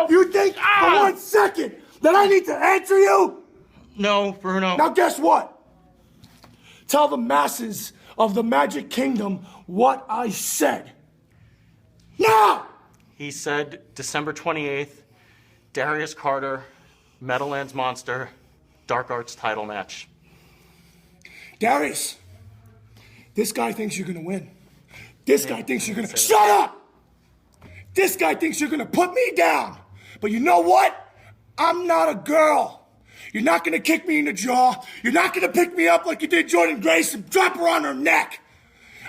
You think for 1 second that I need to answer you? No, Bruno. Now guess what? Tell the masses of the Magic Kingdom what I said. Now! He said December 28th, Darius Carter, Meadowlands Monster, Dark Arts title match. Darius, this guy thinks you're gonna win. This guy thinks you're gonna... Shut up! This guy thinks you're gonna put me down. But you know what? I'm not a girl. You're not gonna kick me in the jaw. You're not gonna pick me up like you did Jordan Grace and drop her on her neck.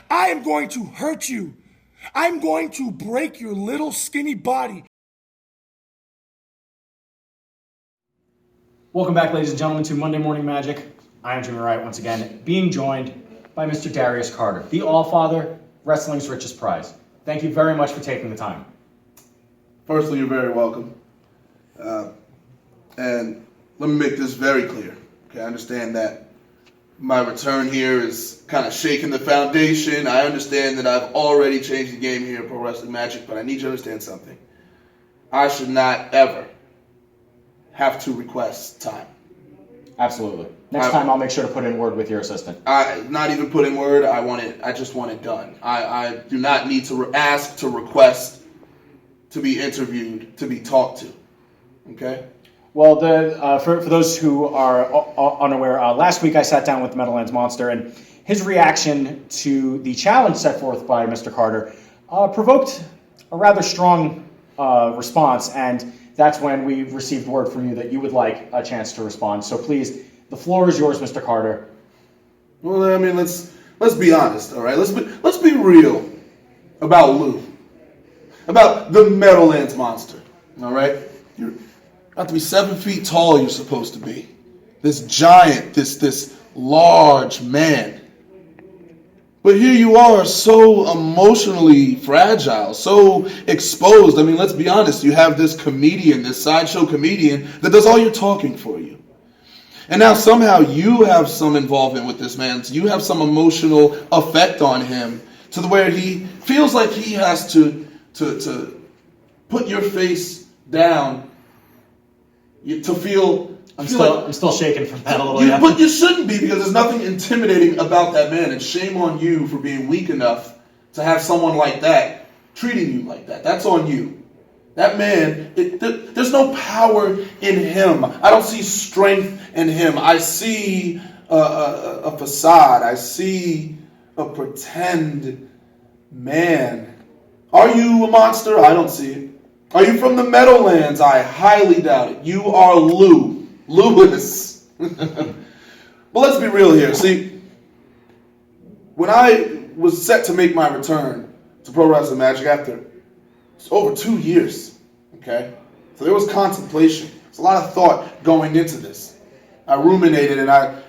I am going to hurt you. I'm going to break your little skinny body. Welcome back, ladies and gentlemen, to Monday Morning Magic. I am Jimmy Riot once again, being joined by Mr. Darius Carter, the All-Father, wrestling's richest prize. Thank you very much for taking the time. Firstly, you're very welcome. And let me make this very clear. Okay, I understand that my return here is kind of shaking the foundation. I understand that I've already changed the game here at Pro Wrestling Magic, but I need you to understand something. I should not ever have to request time. Absolutely. Next time I'll make sure to put in word with your assistant. Not even put in word. I just want it done. I do not need to ask, to request, to be interviewed, to be talked to. Okay? Well, for those who are unaware, last week I sat down with the Meadowlands Monster, and his reaction to the challenge set forth by Mr. Carter provoked a rather strong response, and that's when we received word from you that you would like a chance to respond. So please, the floor is yours, Mr. Carter. Well, I mean, let's be honest, all right? Let's be real about Lou, about the Meadowlands Monster, all right? You're about to be 7 feet tall. You're supposed to be this giant, this large man. But here you are, so emotionally fragile, so exposed. I mean, let's be honest. You have this comedian, this sideshow comedian that does all your talking for you. And now somehow you have some involvement with this man. So you have some emotional effect on him to the where he feels like he has to put your face down to feel... I'm still shaking from that a little, yeah. But you shouldn't be, because there's nothing intimidating about that man. And shame on you for being weak enough to have someone like that treating you like that. That's on you. That man, there's no power in him. I don't see strength in him. I see a facade. I see a pretend man. Are you a monster? I don't see it. Are you from the Meadowlands? I highly doubt it. You are Lewis. But let's be real here. See, when I was set to make my return to Pro Wrestling Magic after over 2 years, okay? So there was contemplation. There's a lot of thought going into this. I ruminated and I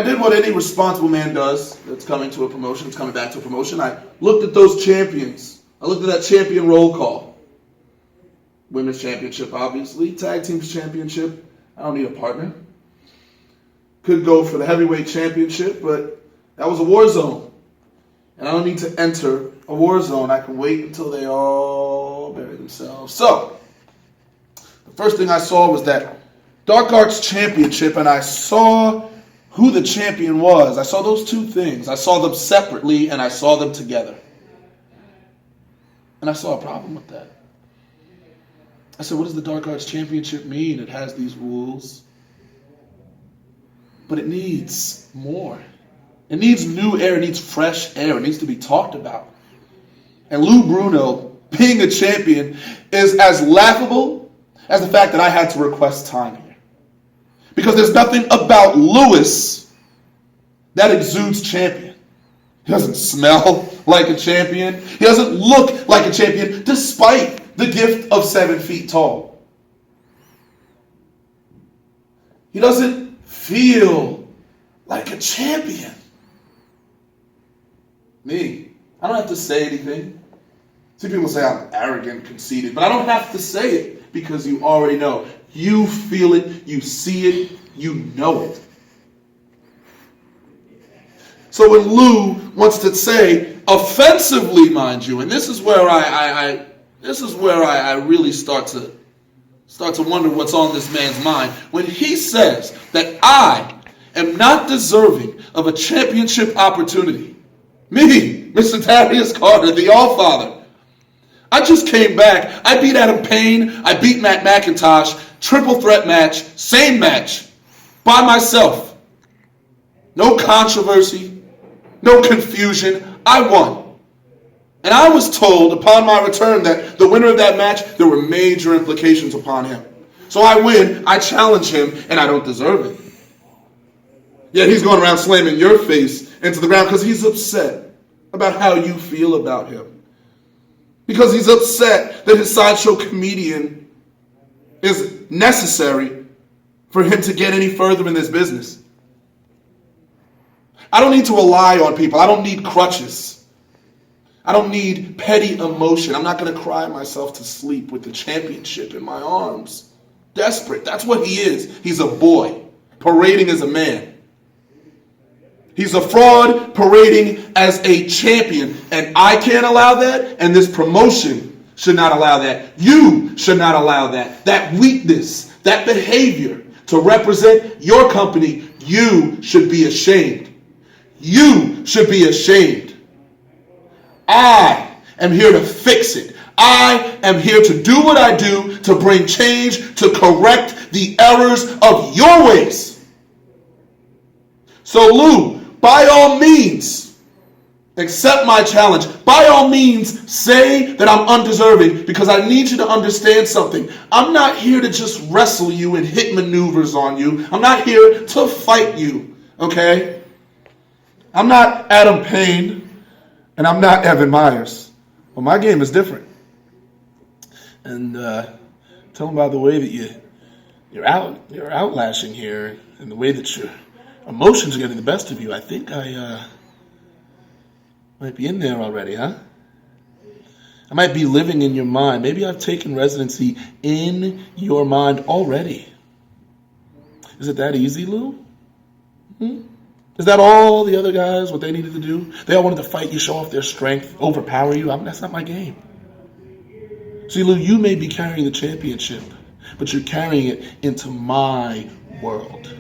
did what any responsible man does that's coming to a promotion, that's coming back to a promotion. I looked at those champions. I looked at that champion roll call. Women's Championship, obviously. Tag Teams Championship. I don't need a partner. Could go for the Heavyweight Championship, but that was a war zone. And I don't need to enter a war zone. I can wait until they all bury themselves. So, the first thing I saw was that Dark Arts Championship, and I saw who the champion was. I saw those two things. I saw them separately, and I saw them together. And I saw a problem with that. I said, what does the Dark Arts Championship mean? It has these rules. But it needs more. It needs new air. It needs fresh air. It needs to be talked about. And Lou Bruno, being a champion, is as laughable as the fact that I had to request time here. Because there's nothing about Lewis that exudes champion. He doesn't smell like a champion. He doesn't look like a champion, despite the gift of 7 feet tall. He doesn't feel like a champion. Me, I don't have to say anything. Some people say I'm arrogant, conceited, but I don't have to say it because you already know. You feel it, you see it, you know it. So when Lou wants to say, offensively, mind you, and this is where I really start to Start to wonder what's on this man's mind when he says that I am not deserving of a championship opportunity. Me, Mr. Darius Carter, the Allfather. I just came back. I beat Adam Payne. I beat Matt Macintosh. Triple threat match. Same match. By myself. No controversy. No confusion. I won. And I was told upon my return that the winner of that match, there were major implications upon him. So I win, I challenge him, and I don't deserve it. Yet he's going around slamming your face into the ground because he's upset about how you feel about him. Because he's upset that his sideshow comedian is necessary for him to get any further in this business. I don't need to rely on people. I don't need crutches. I don't need petty emotion. I'm not going to cry myself to sleep with the championship in my arms. Desperate. That's what he is. He's a boy parading as a man. He's a fraud parading as a champion. And I can't allow that. And this promotion should not allow that. You should not allow that. That weakness, that behavior to represent your company, you should be ashamed. You should be ashamed. I am here to fix it. I am here to do what I do to bring change, to correct the errors of your ways. So Lou, by all means, accept my challenge. By all means, say that I'm undeserving, because I need you to understand something. I'm not here to just wrestle you and hit maneuvers on you. I'm not here to fight you, okay? I'm not Adam Payne. And I'm not Evan Myers. Well, my game is different. And tell them by the way that you're outlashing here, and the way that your emotions are getting the best of you. I think I might be in there already, huh? I might be living in your mind. Maybe I've taken residency in your mind already. Is it that easy, Lou? Is that all the other guys, what they needed to do? They all wanted to fight you, show off their strength, overpower you. That's not my game. See, Lou, you may be carrying the championship, but you're carrying it into my world.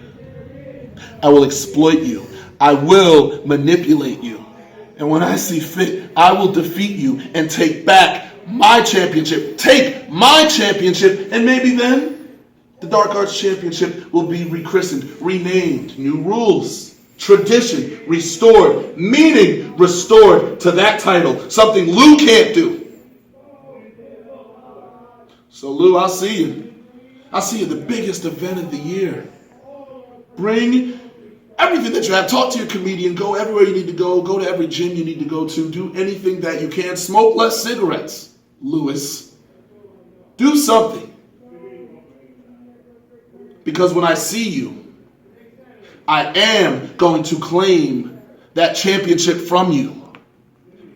I will exploit you. I will manipulate you. And when I see fit, I will defeat you and take back my championship. Take my championship, and maybe then the Dark Arts Championship will be rechristened, renamed, new rules. Tradition restored, meaning restored to that title, something Lou can't do. So Lou, I'll see you. I'll see you at the biggest event of the year. Bring everything that you have. Talk to your comedian. Go everywhere you need to go. Go to every gym you need to go to. Do anything that you can. Smoke less cigarettes, Louis. Do something. Because when I see you, I am going to claim that championship from you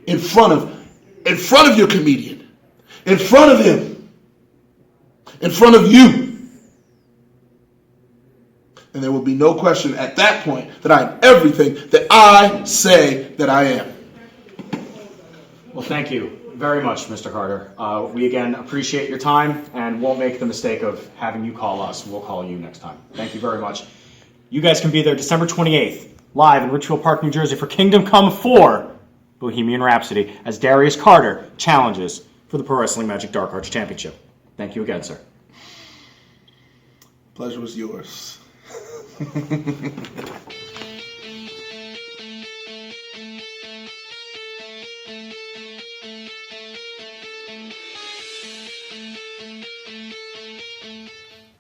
in front of your comedian, in front of him, in front of you. And there will be no question at that point that I am everything that I say that I am. Well, thank you very much, Mr. Carter. We again appreciate your time and won't make the mistake of having you call us. We'll call you next time. Thank you very much. You guys can be there December 28th, live in Richfield Park, New Jersey for Kingdom Come 4, Bohemian Rhapsody, as Darius Carter challenges for the Pro Wrestling Magic Dark Arts Championship. Thank you again, sir. Pleasure was yours.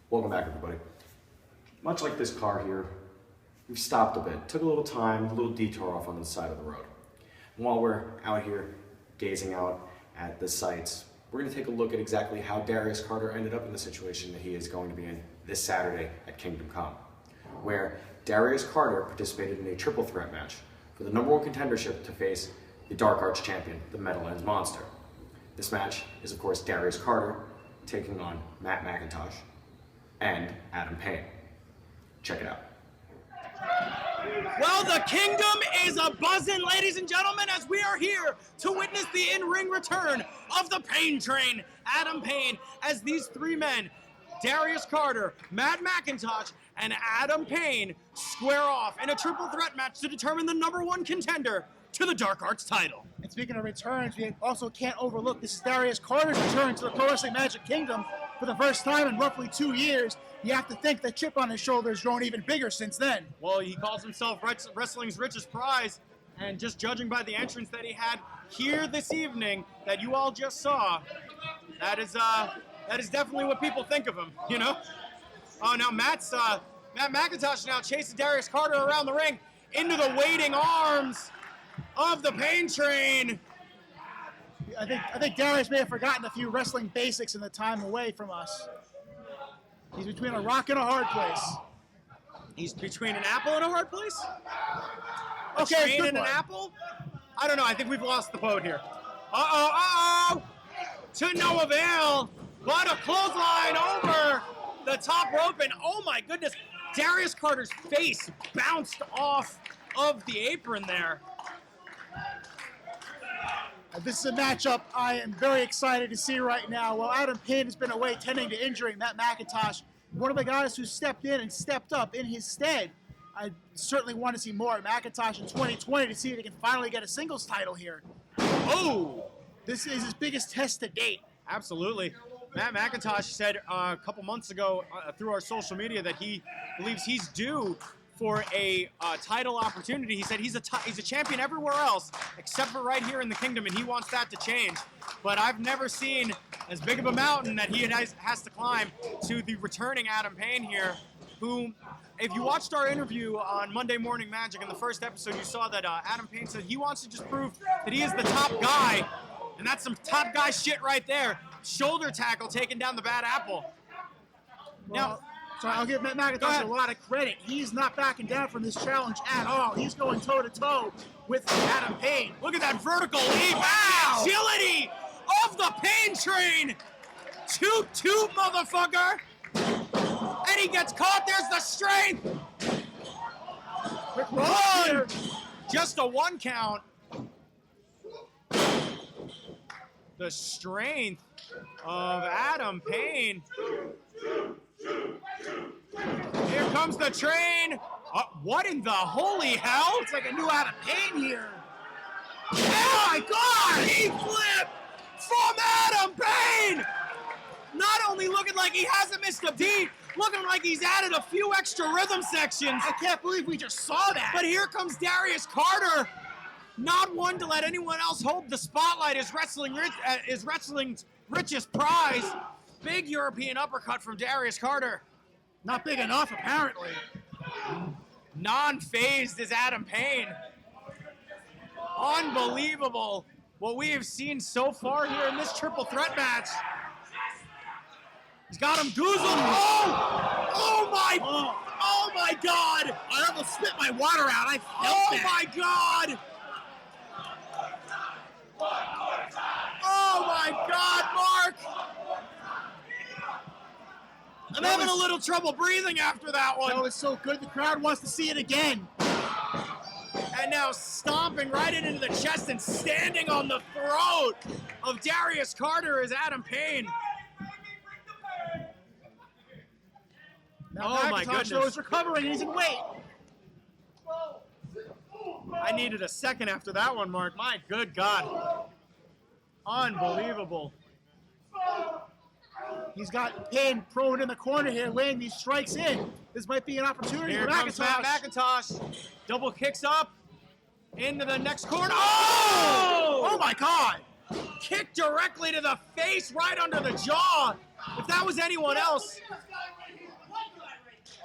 Welcome back, everybody. Much like this car here, we've stopped a bit. Took a little time, a little detour off on the side of the road. And while we're out here gazing out at the sights, we're going to take a look at exactly how Darius Carter ended up in the situation that he is going to be in this Saturday at Kingdom Come, where Darius Carter participated in a triple threat match for the #1 contendership to face the Dark Arts champion, the Meadowlands Monster. This match is, of course, Darius Carter taking on Matt Macintosh and Adam Payne. Check it out. Well, the kingdom is a-buzzing, ladies and gentlemen, as we are here to witness the in-ring return of the Pain Train, Adam Payne, as these three men Darius Carter, Matt Macintosh, and Adam Payne square off in a triple threat match to determine the #1 contender to the Dark Arts title. And speaking of returns, we also can't overlook this is Darius Carter's return to the Pro Wrestling Magic Kingdom for the first time in roughly 2 years. You have to think the chip on his shoulder has grown even bigger since then. Well, he calls himself wrestling's richest prize, and just judging by the entrance that he had here this evening that you all just saw, that is definitely what people think of him, you know? Oh, now Matt Macintosh now chases Darius Carter around the ring into the waiting arms of the Pain Train. I think Darius may have forgotten a few wrestling basics in the time away from us. He's between a rock and a hard place. He's between an apple and a hard place? A Okay, train good and an one. apple? I don't know. I think we've lost the boat here. Uh-oh. To no avail, but a clothesline over the top rope, and oh my goodness, Darius Carter's face bounced off of the apron there. This is a matchup I am very excited to see right now. While Adam Payne has been away tending to injury, Matt Macintosh, one of the guys who stepped in and stepped up in his stead. I certainly want to see more at Macintosh in 2020 to see if he can finally get a singles title here. Oh! This is his biggest test to date. Absolutely. Matt Macintosh said a couple months ago through our social media that he believes he's due for a title opportunity. He said he's a champion everywhere else except for right here in the kingdom, and he wants that to change. But I've never seen as big of a mountain that he has to climb to the returning Adam Payne here, who, if you watched our interview on Monday Morning Magic in the first episode, you saw that Adam Payne said he wants to just prove that he is the top guy, and that's some top guy shit right there. Shoulder tackle taking down the bad apple. Now, so I'll give Matt Macintosh a lot of credit. He's not backing down from this challenge at all. He's going toe-to-toe with Adam Payne. Look at that vertical leap. Wow. Agility of the Pain Train. Toot, motherfucker. And he gets caught. There's the strength. Quick One. Just a 1 count. The strength of Adam Payne. Here comes the train. What in the holy hell? It's like a new Adam Payne here. Oh my God! He flipped from Adam Payne! Not only looking like he hasn't missed a beat, looking like he's added a few extra rhythm sections. I can't believe we just saw that. But here comes Darius Carter. Not one to let anyone else hold the spotlight is wrestling's richest prize. Big European uppercut from Darius Carter. Not big enough, apparently. Non-phased is Adam Payne. Unbelievable what we have seen so far here in this triple threat match. He's got him goozled. Oh my God! I almost spit my water out. I felt that. My God! Oh my God, Mark! I'm having a little trouble breathing after that one. That was so good. The crowd wants to see it again. And now stomping right into the chest and standing on the throat of Darius Carter is Adam Payne. Now my Macintosh, though, goodness. is recovering. He's in weight. I needed a second after that one, Mark. My good God. Unbelievable. He's got Payne prone in the corner here, laying these strikes in. This might be an opportunity Here for comes Matt Macintosh. Macintosh. Double kicks up into the next corner. Oh my God! Kick directly to the face, right under the jaw. If that was anyone else.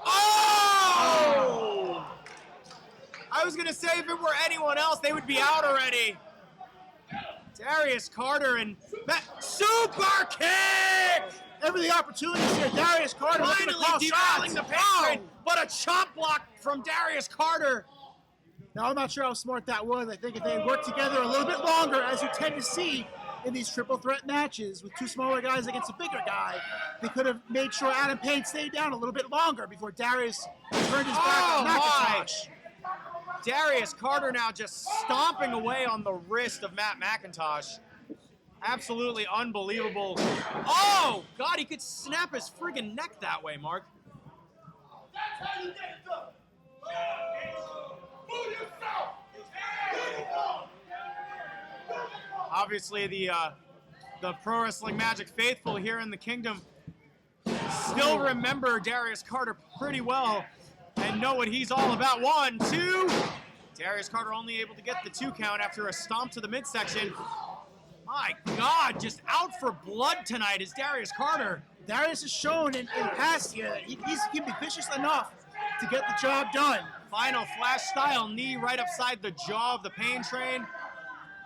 Oh! I was going to say if it were anyone else, they would be out already. Darius Carter and super kick! Every the opportunities here. Darius Carter looking to Finally call derailing shots. the pain train, but a chop block from Darius Carter. Now, I'm not sure how smart that was. I think if they had worked together a little bit longer, as you tend to see in these triple threat matches with two smaller guys against a bigger guy, they could have made sure Adam Payne stayed down a little bit longer before Darius turned his back on Macintosh. Darius Carter now just stomping away on the wrist of Matt Macintosh Absolutely unbelievable. Oh, God, he could snap his friggin' neck that way, Mark. That's how you get it done. Move yourself. Obviously, the Pro Wrestling Magic faithful here in the Kingdom still remember Darius Carter pretty well and know what he's all about. 1, 2. Darius Carter only able to get the 2 count after a stomp to the midsection. My God, just out for blood tonight is Darius Carter. Darius has shown in past here that he can be vicious enough to get the job done. Final flash style knee right upside the jaw of the Payne train.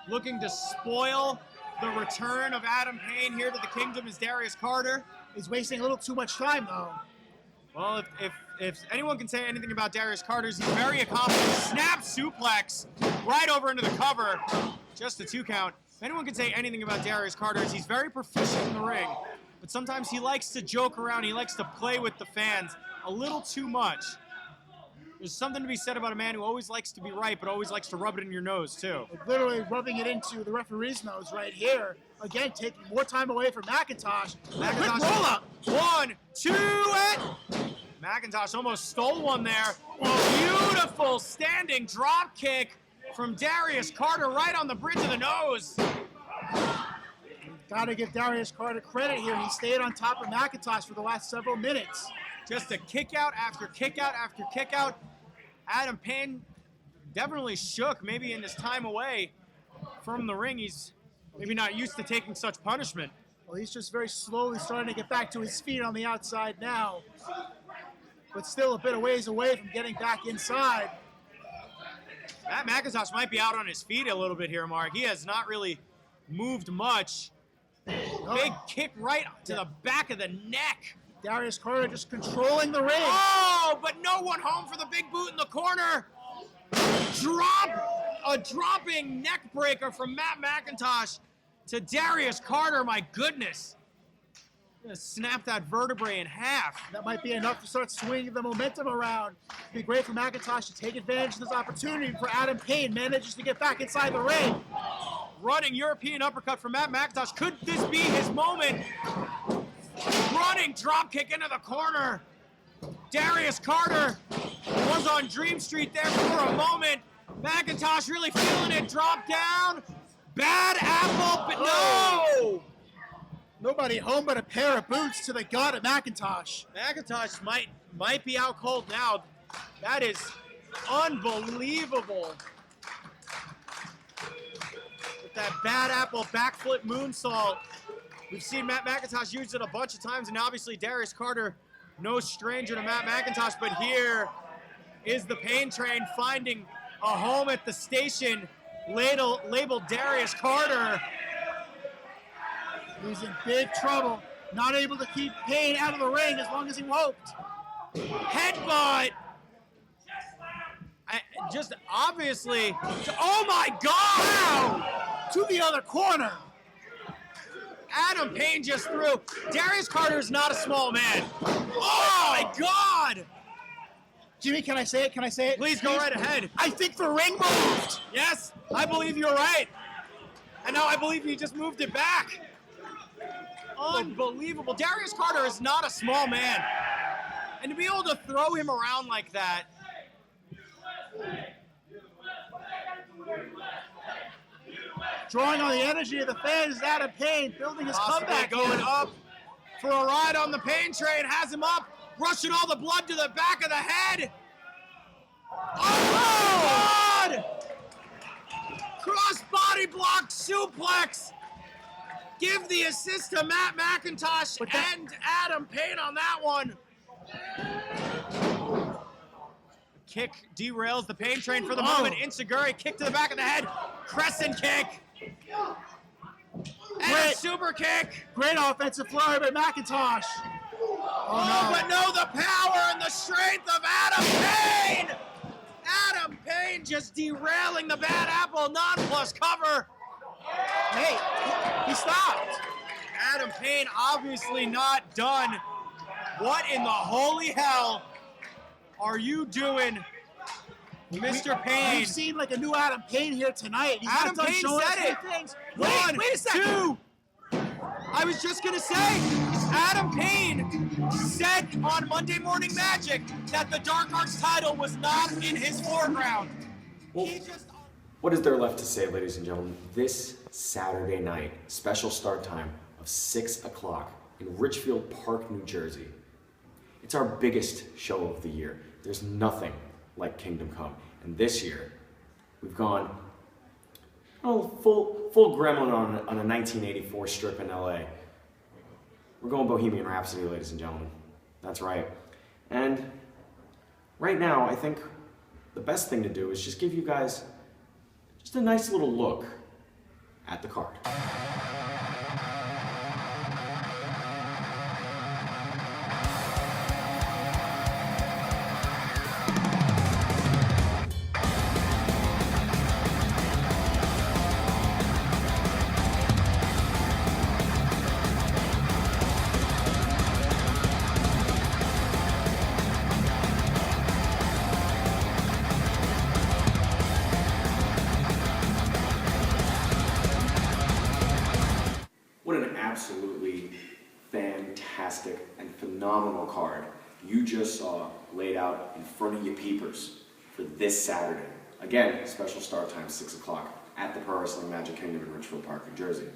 Looking to spoil the return of Adam Payne here to the Kingdom is Darius Carter. He's wasting a little too much time, though. Well, if anyone can say anything about Darius Carter, he's very accomplished. Snap suplex right over into the cover. Just a 2 count. If anyone can say anything about Darius Carter, is he's very proficient in the ring, but sometimes he likes to joke around. He likes to play with the fans a little too much. There's something to be said about a man who always likes to be right, but always likes to rub it in your nose, too. Literally rubbing it into the referee's nose right here. Again, taking more time away from Macintosh. Macintosh roll up. 1, 2, and Macintosh almost stole one there. Beautiful standing drop kick from Darius Carter right on the bridge of the nose. Got to give Darius Carter credit here. He stayed on top of Macintosh for the last several minutes. Just a kick out after kick out after kick out. Adam Payne definitely shook, maybe in his time away from the ring. He's maybe not used to taking such punishment. Well, he's just very slowly starting to get back to his feet on the outside now. But still a bit of ways away from getting back inside. Matt Macintosh might be out on his feet a little bit here, Mark. He has not really moved much. Big kick right to the back of the neck. Darius Carter just controlling the ring. Oh, but no one home for the big boot in the corner. A dropping neck breaker from Matt Macintosh to Darius Carter. My goodness. Gonna snap that vertebrae in half. That might be enough to start swinging the momentum around. It'd be great for Macintosh to take advantage of this opportunity for Adam Payne. Manages to get back inside the ring. Running European uppercut from Matt Macintosh. Could this be his moment? Running dropkick into the corner. Darius Carter was on Dream Street there for a moment. Macintosh really feeling it. Drop down. Bad apple, but no! Nobody home but a pair of boots to the god of Macintosh. Macintosh might be out cold now. That is unbelievable. With that bad apple backflip moonsault. We've seen Matt Macintosh use it a bunch of times, and obviously Darius Carter, no stranger to Matt Macintosh, but here is the Payne train finding a home at the station labeled Darius Carter. He's in big trouble. Not able to keep Payne out of the ring as long as he hoped. Headbutt! Just obviously, oh my God! Wow! To the other corner. Adam Payne just threw. Darius Carter is not a small man. Oh my God! Jimmy, can I say it? Can I say it? Please go right ahead. I think the ring moved. Yes, I believe you're right. And now I believe you just moved it back. Unbelievable. Darius Carter is not a small man. And to be able to throw him around like that. Drawing on the energy of the fans is Adam Payne, building his comeback. Going up for a ride on the Payne train, has him up, rushing all the blood to the back of the head. Oh, God! Cross body block suplex. Give the assist to Matt Macintosh and Adam Payne on that one. Kick derails the Payne train for the moment. Insiguri kick to the back of the head. Crescent kick. And a super kick. Great offensive flurry by Macintosh. But no, the power and the strength of Adam Payne. Adam Payne just derailing the bad apple non-plus cover. Hey, he stopped. Adam Payne obviously not done. What in the holy hell are you doing, Mr. Payne? We've seen like a new Adam Payne here tonight. He's Adam not done Payne showing said us it. things. One, Wait a second. 2, I was just gonna say, Adam Payne said on Monday Morning Magic that the Dark Arts title was not in his foreground. Well, what is there left to say, ladies and gentlemen? This Saturday night, special start time of 6 o'clock in Richfield Park, New Jersey. It's our biggest show of the year. There's nothing like Kingdom Come. And this year, we've gone full gremlin on a 1984 strip in LA. We're going Bohemian Rhapsody, ladies and gentlemen. That's right. And right now, I think the best thing to do is just give you guys just a nice little look at the card. What an absolutely fantastic and phenomenal card you just saw laid out in front of your peepers for this Saturday. Again, special start time, 6 o'clock at the Pro Wrestling Magic Kingdom in Richfield Park, New Jersey.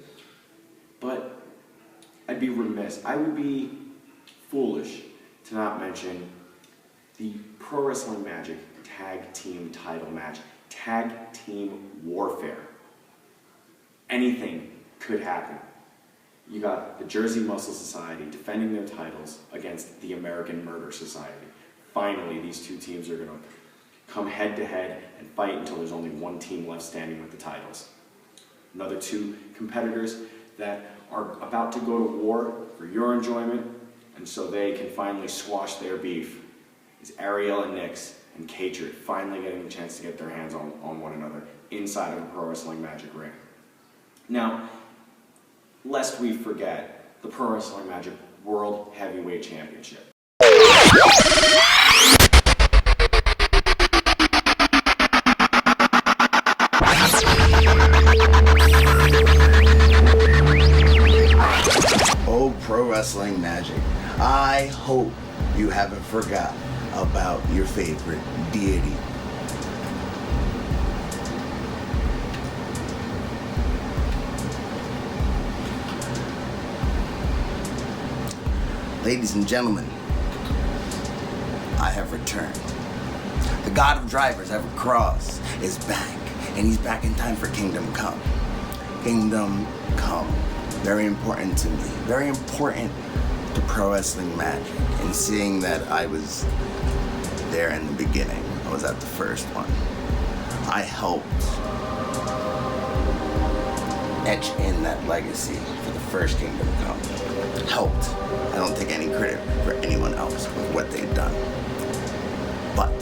But I'd be remiss, I would be foolish to not mention the Pro Wrestling Magic Tag Team title match, Tag Team Warfare. Anything could happen. You got the Jersey Muscle Society defending their titles against the American Murder Society. Finally, these two teams are going to come head to head and fight until there's only one team left standing with the titles. Another two competitors that are about to go to war for your enjoyment, and so they can finally squash their beef, is Ariel and Nyx and Katrid finally getting a chance to get their hands on one another inside of a Pro Wrestling Magic ring. Now, lest we forget, the Pro Wrestling Magic World Heavyweight Championship. Oh, Pro Wrestling Magic, I hope you haven't forgot about your favorite deity. Ladies and gentlemen, I have returned. The god of drivers, Ever Cross, is back, and he's back in time for Kingdom Come. Kingdom Come. Very important to me. Very important to Pro Wrestling Magic. And seeing that I was there in the beginning, I was at the first one. I helped etch in that legacy for the first Kingdom Come. Helped. I don't take any credit for anyone else with what they've done. But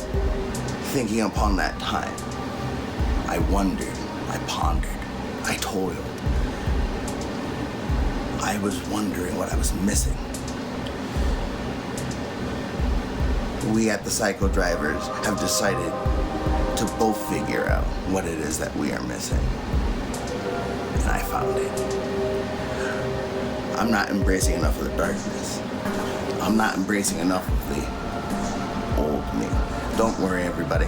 thinking upon that time, I wondered, I pondered, I toiled. I was wondering what I was missing. We at the Psycho Drivers have decided to both figure out what it is that we are missing. And I found it. I'm not embracing enough of the darkness. I'm not embracing enough of the old me. Don't worry, everybody.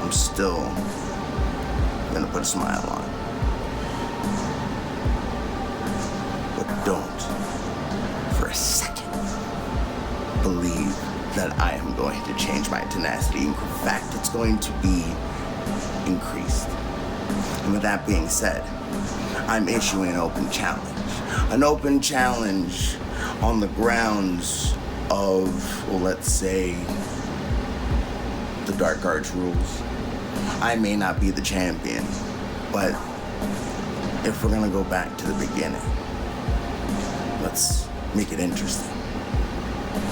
I'm still gonna put a smile on. But don't, for a second, believe that I am going to change my tenacity. In fact, it's going to be increased. And with that being said, I'm issuing an open challenge. An open challenge on the grounds of, well, let's say, the Dark Arts rules. I may not be the champion, but if we're gonna go back to the beginning, let's make it interesting.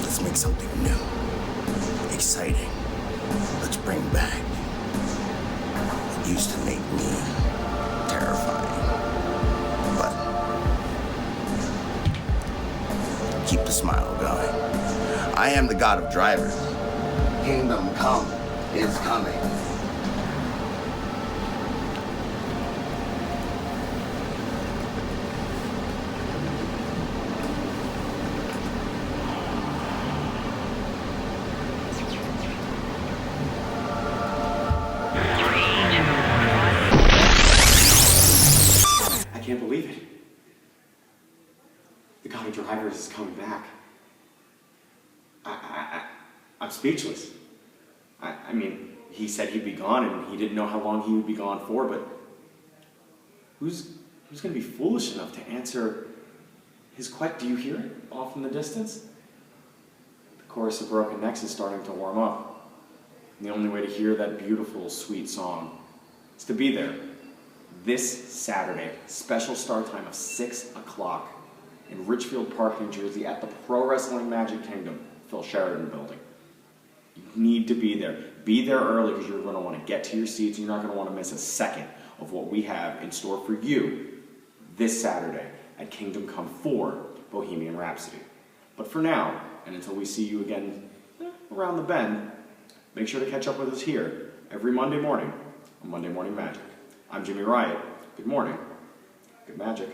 Let's make something new, exciting. Let's bring back what used to make me terrifying. But keep the smile going. I am the god of drivers. Kingdom Come is coming. Darius is coming back. I'm speechless. I mean, he said he'd be gone, and he didn't know how long he would be gone for, but who's going to be foolish enough to answer his question? Do you hear it off in the distance? The chorus of Broken Necks is starting to warm up. And the only way to hear that beautiful, sweet song is to be there. This Saturday, special start time of 6 o'clock in Richfield Park, New Jersey at the Pro Wrestling Magic Kingdom, Phil Sheridan building. You need to be there. Be there early because you're going to want to get to your seats and you're not going to want to miss a second of what we have in store for you this Saturday at Kingdom Come 4, Bohemian Rhapsody. But for now, and until we see you again around the bend, make sure to catch up with us here every Monday morning on Monday Morning Magic. I'm Jimmy Riot. Good morning. Good magic.